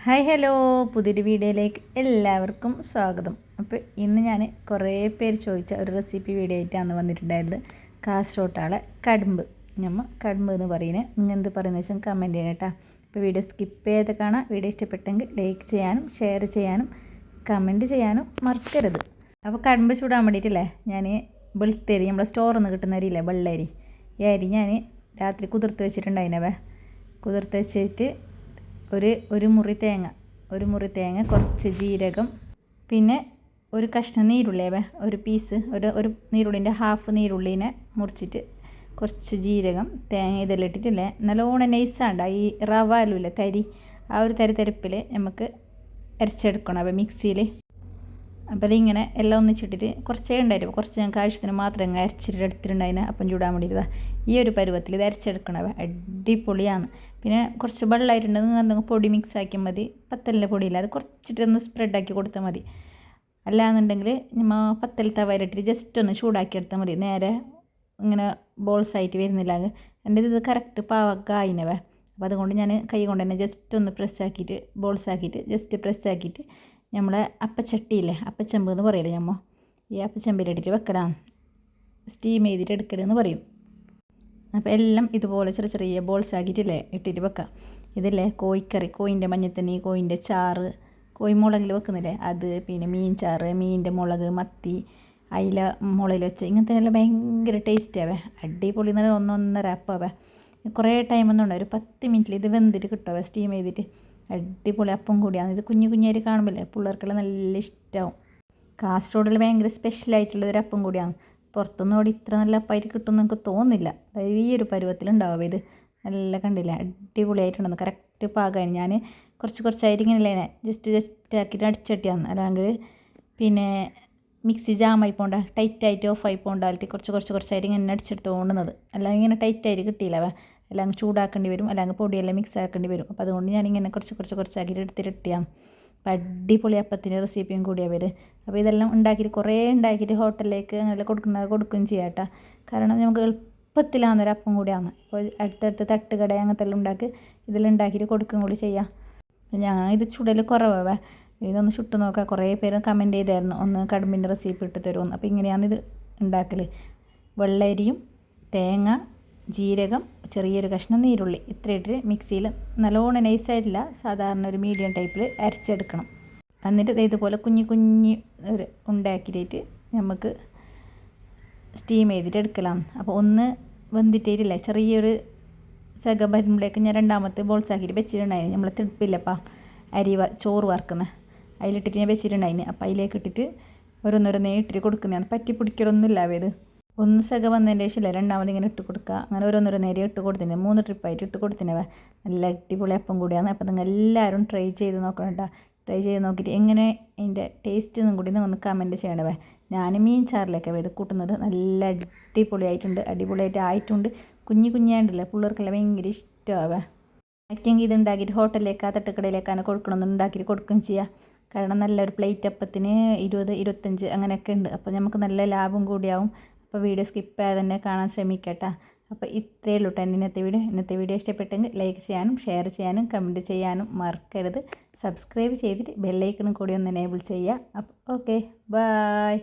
Hi hello, പുതിയൊരു വീഡിയോയിലേക്ക് എല്ലാവർക്കും സ്വാഗതം. അപ്പോൾ ഇന്ന് ഞാൻ കുറേ പേര് ചോദിച്ച ഒരു റെസിപ്പി വീഡിയോ ആയിട്ടാണ് വന്നിട്ടുണ്ടായിരുന്നത്. കാസർഗോട്ടാളെ കടുമ്പ്, നമ്മൾ കടുമ്പ് എന്ന് പറയുന്നത്. നിങ്ങൾ എന്ത് പറയുന്നത് വെച്ചാൽ കമൻറ്റ് ചെയ്യണം കേട്ടോ. അപ്പോൾ വീഡിയോ സ്കിപ്പ് ചെയ്ത് കാണാം. വീഡിയോ ഇഷ്ടപ്പെട്ടെങ്കിൽ ലൈക്ക് ചെയ്യാനും ഷെയർ ചെയ്യാനും കമൻറ്റ് ചെയ്യാനും മറക്കരുത്. അപ്പോൾ കടുമ്പ് ചൂടാൻ വേണ്ടിയിട്ടില്ലേ, ഞാൻ വെളുത്തരി, നമ്മളെ സ്റ്റോറിൽ നിന്ന് കിട്ടുന്ന അരിയില്ലേ, വെള്ളരി, ഈ അരി ഞാൻ രാത്രി കുതിർത്ത് വെച്ചിട്ടുണ്ടായിനവേ. കുതിർത്ത് വെച്ചിട്ട് ഒരു മുറി തേങ്ങ, കുറച്ച് ജീരകം, പിന്നെ ഒരു കഷ്ണം നീരുള്ളിയവേ, ഒരു പീസ്, ഒരു നീരുള്ളിൻ്റെ ഹാഫ് നീരുള്ളിനെ മുറിച്ചിട്ട് കുറച്ച് ജീരകം, തേങ്ങ ഇതെല്ലാം ഇട്ടിട്ടില്ലേ നല്ലോണം നൈസാണ്ട ഈ റവാലുമില്ലേ തരി, ആ ഒരു തരിപ്പിൽ നമുക്ക് അരച്ചെടുക്കണം. അപ്പോൾ മിക്സിയിൽ അപ്പോൾ അതിങ്ങനെ എല്ലാം ഒന്നിച്ചിട്ടിട്ട് കുറച്ചേ ഉണ്ടായിരുന്നു, കുറച്ച് ഞങ്ങൾക്ക് ആവശ്യത്തിന് മാത്രം അരച്ചിട്ട് എടുത്തിട്ടുണ്ടായിന്. അപ്പം ചൂടാൻ വേണ്ടിയിട്ട് ഈ ഒരു പരുവത്തിൽ ഇത് അരച്ചെടുക്കണം. അടിപൊളിയാണ്. പിന്നെ കുറച്ച് വെള്ളമായിട്ടുണ്ടെങ്കിൽ നിങ്ങൾ എന്തെങ്കിലും പൊടി മിക്സ് ആക്കിയാൽ മതി. പത്തലിൻ്റെ പൊടിയില്ല, അത് കുറച്ചിട്ടൊന്ന് സ്പ്രെഡാക്കി കൊടുത്താൽ മതി. അല്ലാന്നുണ്ടെങ്കിൽ നമ്മൾ പത്തൽ തവയിലിട്ടിട്ട് ജസ്റ്റ് ഒന്ന് ചൂടാക്കി എടുത്താൽ മതി. നേരെ ഇങ്ങനെ ബോൾസ് ആയിട്ട് വരുന്നില്ല. എൻ്റെ ഇത് കറക്റ്റ് പാവക്കായിനവേ. അപ്പോൾ അതുകൊണ്ട് ഞാൻ കൈ കൊണ്ട് തന്നെ ജസ്റ്റ് ഒന്ന് പ്രസ്സാക്കിയിട്ട് ബോൾസ് ആക്കിയിട്ട് ജസ്റ്റ് പ്രസ്സാക്കിയിട്ട് നമ്മളെ അപ്പച്ചട്ടിയില്ലേ, അപ്പച്ചമ്പ് എന്ന് പറയില്ലേ നമ്മൾ, ഈ അപ്പച്ചമ്പിലിട്ടിട്ട് വെക്കലാണ്, സ്റ്റീം ചെയ്തിട്ട് എടുക്കലെന്ന് പറയും. അപ്പോൾ എല്ലാം ഇതുപോലെ ചെറിയ ചെറിയ ബോൾസ് ആക്കിയിട്ടില്ലേ ഇട്ടിട്ട് വെക്കാം. ഇതില്ലേ കോഴിക്കറി, കോഴിൻ്റെ മഞ്ഞത്തണ്ണി, കോഴിൻ്റെ ചാറ്, കോഴിമുളകിൽ വെക്കുന്നില്ലേ അത്, പിന്നെ മീൻ ചാറ്, മീനിൻ്റെ മുളക്, മത്തി, അയില മുളയിൽ വെച്ച്, ഇങ്ങനത്തെ എല്ലാം ഭയങ്കര ടേസ്റ്റാവേ. അടിപൊളി എന്ന് പറഞ്ഞാൽ ഒന്നൊന്നര അപ്പവേ. കുറേ ടൈമൊന്നും ഉണ്ട്, ഒരു 10 മിനിറ്റിൽ ഇത് വെന്തിട്ട് കിട്ടുമേ സ്റ്റീം ചെയ്തിട്ട്. അടിപൊളി അപ്പം കൂടിയാണ് ഇത്. കുഞ്ഞു കുഞ്ഞായിട്ട് കാണുമ്പോൾ പിള്ളേർക്കെല്ലാം നല്ല ഇഷ്ടമാവും. കാസർഗോഡിൽ ഭയങ്കര സ്പെഷ്യലായിട്ടുള്ളൊരു അപ്പം കൂടിയാണ്. പുറത്തൊന്നും അവിടെ ഇത്ര നല്ല അപ്പമായിട്ട് കിട്ടുമെന്ന് എനിക്ക് തോന്നുന്നില്ല. അതായത് ഈ ഒരു പരുവത്തിലുണ്ടാവും ഇത്. നല്ല കണ്ടില്ല, അടിപൊളിയായിട്ടുണ്ടെന്ന്, കറക്റ്റ് പാകമാണ്. ഞാൻ കുറച്ചായിട്ട് ഇങ്ങനെയല്ലേ ജസ്റ്റ് ആക്കിയിട്ട് അടിച്ചട്ടിയാണ്. അല്ലെങ്കിൽ പിന്നെ മിക്സി ജാമായി പോകണ്ട, ടൈറ്റായിട്ട് ഓഫായി പോകണ്ടായിട്ട് കുറച്ചായിട്ട് ഇങ്ങനെ അടിച്ചെടുത്ത് കൊണ്ടുവന്നത്. അല്ലെങ്കിൽ ഇങ്ങനെ ടൈറ്റായിട്ട് കിട്ടിയില്ല, എല്ലാം ചൂടാക്കേണ്ടി വരും, അല്ലെങ്കിൽ പൊടിയെല്ലാം മിക്സ് ആക്കേണ്ടി വരും. അപ്പോൾ അതുകൊണ്ട് ഞാനിങ്ങനെ കുറച്ചാക്കിയിട്ട് എടുത്തിട്ടാണ്. അപ്പോൾ അടിപൊളി അപ്പത്തിൻ്റെ റെസിപ്പിയും കൂടിയാണ് വരും. അപ്പോൾ ഇതെല്ലാം ഉണ്ടാക്കിയിട്ട് കുറേ ഉണ്ടാക്കിയിട്ട് ഹോട്ടലിലേക്ക് അങ്ങനെ കൊടുക്കുകയും ചെയ്യാം കേട്ടോ. കാരണം നമുക്ക് എളുപ്പത്തിലാകുന്നൊരു അപ്പം കൂടിയാണ്. അപ്പോൾ അടുത്തടുത്ത് തട്ടുകട അങ്ങനത്തെ എല്ലാം ഉണ്ടാക്കി ഇതിലുണ്ടാക്കിയിട്ട് കൊടുക്കുകയും കൂടി ചെയ്യാം. ഞാൻ ഇത് ചുടൽ കുറവേ, ഇതൊന്ന് ചുട്ട് നോക്കാം. കുറേ പേര് കമൻറ്റ് ചെയ്തായിരുന്നു ഒന്ന് കടുമ്പിൻ്റെ റെസിപ്പി ഇട്ട് തരുമെന്ന്. അപ്പോൾ ഇങ്ങനെയാണ് ഇത് ഉണ്ടാക്കൽ. വെള്ളരിയും തേങ്ങ, ജീരകം, ചെറിയൊരു കഷ്ണം നീരുള്ളി, ഇത്രയിട്ട് മിക്സിയിൽ നല്ലോണം നൈസായിട്ടില്ല, സാധാരണ ഒരു മീഡിയം ടൈപ്പിൽ അരച്ചെടുക്കണം. എന്നിട്ട് ഇതുപോലെ കുഞ്ഞി ഉണ്ടാക്കിയിട്ട് നമുക്ക് സ്റ്റീം ചെയ്തിട്ട് എടുക്കലാണ്. അപ്പോൾ ഒന്ന് വെന്തിട്ടില്ല, ചെറിയൊരു സക വരുമ്പോഴേക്ക് ഞാൻ രണ്ടാമത്തെ ബോൾസ് ആക്കിയിട്ട് വെച്ചിട്ടുണ്ടായിരുന്നു. നമ്മൾ തിടുപ്പില്ലപ്പാ ചോറ് വറുക്കുന്നത്, അതിലിട്ടിട്ട് ഞാൻ വെച്ചിട്ടുണ്ടായിന്. അപ്പോൾ അതിലേക്ക് ഇട്ടിട്ട് ഓരോന്നോരോന്നേ ഇട്ടിട്ട് കൊടുക്കുന്നതാണ്. പറ്റി പിടിക്കലൊന്നുമില്ല ഇത്. ഒന്ന് സക വന്നതിൻ്റെ ശേഷമില്ല രണ്ടാമത് ഇങ്ങനെ ഇട്ട് കൊടുക്കുക. അങ്ങനെ ഓരോന്നോരോ നേരെ ഇട്ട് കൊടുത്തിനെ, 3 ട്രിപ്പായിട്ട് ഇട്ട് കൊടുത്തിനെ. നല്ല അടിപൊളി അപ്പം കൂടിയാണ്. അപ്പോൾ നിങ്ങൾ എല്ലാവരും ട്രൈ ചെയ്ത് നോക്കണം കേട്ടോ. ട്രൈ ചെയ്ത് നോക്കിയിട്ട് എങ്ങനെ അതിൻ്റെ ടേസ്റ്റ് എന്നും കൂടി ഒന്ന് കമൻറ്റ് ചെയ്യണവേ. ഞാൻ മീൻ ചാറിലൊക്കെ ഇത് കൂട്ടുന്നത് നല്ല അടിപൊളിയായിട്ട് ആയിട്ടുണ്ട്. കുഞ്ഞാണ്ടല്ലേ പിള്ളേർക്കെല്ലാം ഭയങ്കര ഇഷ്ടമാവേ. പറ്റുമെങ്കിൽ ഇത് ഉണ്ടാക്കിയിട്ട് ഹോട്ടലിലേക്ക് തട്ടുകടയിലേക്കാണ് കൊടുക്കണമെന്ന് ഉണ്ടാക്കിയിട്ട് കൊടുക്കുകയും ചെയ്യാം. കാരണം നല്ലൊരു പ്ലേറ്റ് അപ്പത്തിന് 20-25 അങ്ങനെയൊക്കെ ഉണ്ട്. അപ്പോൾ നമുക്ക് നല്ല ലാഭം കൂടിയാവും. അപ്പോൾ വീഡിയോ സ്കിപ്പ് ചെയ്യാതെ തന്നെ കാണാൻ ശ്രമിക്കട്ടെ. അപ്പോൾ ഇത്രയേ ഉള്ളൂ കേട്ടോ ഇന്നത്തെ വീഡിയോ ഇഷ്ടപ്പെട്ടെങ്കിൽ ലൈക്ക് ചെയ്യാനും ഷെയർ ചെയ്യാനും കമൻറ്റ് ചെയ്യാനും മറക്കരുത്. സബ്സ്ക്രൈബ് ചെയ്തിട്ട് ബെല്ലൈക്കണും കൂടി ഒന്ന് എനേബിൾ ചെയ്യുക. അപ്പോൾ ഓക്കെ, ബൈ.